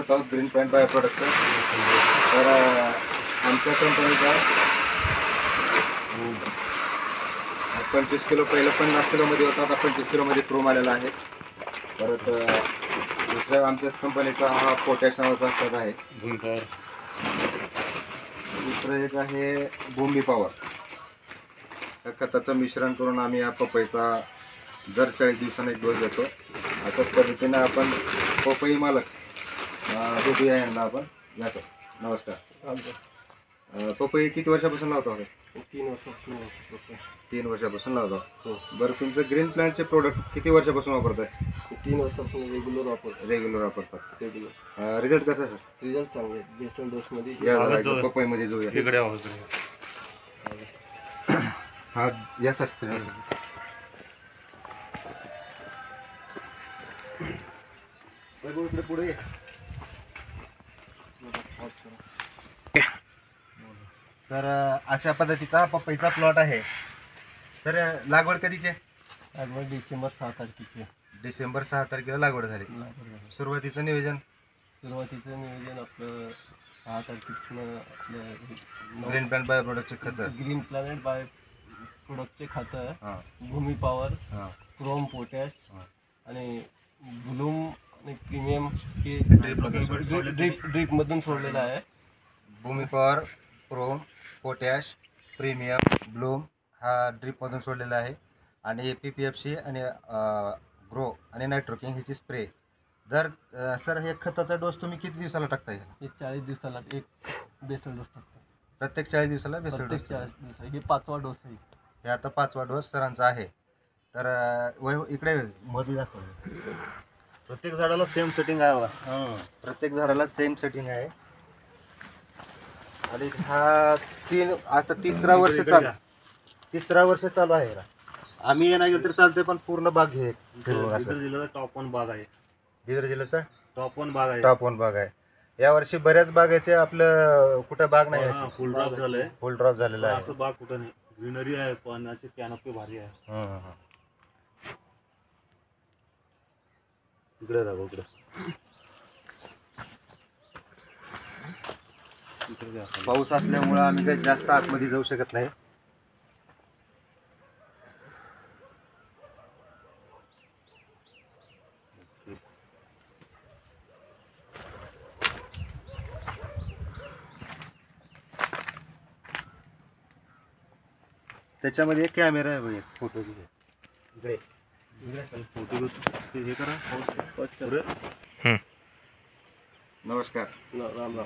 करत आहोत green plant bio प्रोडक्टचं. तर आमच्या कंपनीचा 25 किलो, पहिलं 50 किलोमध्ये होता, आता 25 किलोमध्ये प्रोम आलेला आहे. परत दुसऱ्या आमच्याच कंपनीचा हा पोटॅश नावाचा खत आहे. दुसरं एक आहे भूमी पॉवर. या खताचं मिश्रण करून आम्ही या पपईचा दर 40 दिवसांनी एक डोस देतो. अशाच पद्धतीने आपण पपई मालक बघूया यांना आपण. या सर, नमस्कार. पपई किती वर्षापासून लावता होता? 3 वर्षापासून. 3 वर्षापासून लावता. हो. बरं, तुमचं ग्रीन प्लांटचे प्रोडक्ट किती वर्षापासून वापरताय? 3 वर्षापासून रेग्युलर वापरतात. रिझल्ट कसा सर? रिझल्ट चांगले. बेसल डोसमध्ये या पपईमध्ये जाऊया. इकडे आवाज हा या सर. इकडे पुढे. तर अशा पद्धतीचा पपईचा प्लॉट आहे. तर लागवड कधीची आहे? लागवड डिसेंबर 6 तारखेची. डिसेंबर 6 तारखेला लागवड झाली. सुरुवातीचं नियोजन आपलं 6 तारखेपासून आपलं ग्रीन प्लांट बायो प्रोडक्टचे खत. ग्रीन प्लॅनेट बायो प्रोडक्टचे खतं, भूमी पॉवर, क्रोम, पोटॅश आणि ब्लूम आणि प्रीमियम हे ड्रीपमधून सोडलेलं आहे. Bhumi power, chrome, potash, premium, bloom हा ड्रीपमधून सोडलेला आहे. आणि PPFC आणि ग्रो आणि नायट्रोकिंग ह्याची स्प्रे. दर सर हे खताचा डोस तुम्ही किती दिवसाला टाकता? हे 40 दिवसाला एक बेसल डोस टाकतो. प्रत्येक 40 दिवसाला बेसल डोस? 40 दिवस. हे 5वा डोस आहे. हे आता 5वा डोस सरांचा आहे. तर इकडे मध्ये दाखव. प्रत्येक झाडाला सेम सेटिंग आहे बघा. प्रत्येक झाडाला सेम सेटिंग आहे. आणि हा आता तिसरा वर्ष चालू आहे. आम्ही ये नाही गेलं तर चालते, पण पूर्ण बाग घे. बिदर जिल्ह्याचा टॉप 1 बाग आहे. बिदर जिल्ह्याचा टॉप 1 बाग आहे. टॉप 1 बाग आहे. यावर्षी बऱ्याच बागाचे आपलं कुठं बाग नाही, फुल ड्रॉप झालंय. फुल ड्रॉप झालेला आहे. असं बाग कुठं नाही. ग्रीनरी आहे, पाण्याची कॅनोपी भारी आहे. इकडे जाऊ. इकडे पाऊस असल्यामुळं आम्ही काही जास्त आतमध्ये जाऊ शकत नाही. त्याच्यामध्ये एक कॅमेरा आहे बघ, फोटो इकडे. फोटो हे करा. नमस्कार. राम राम.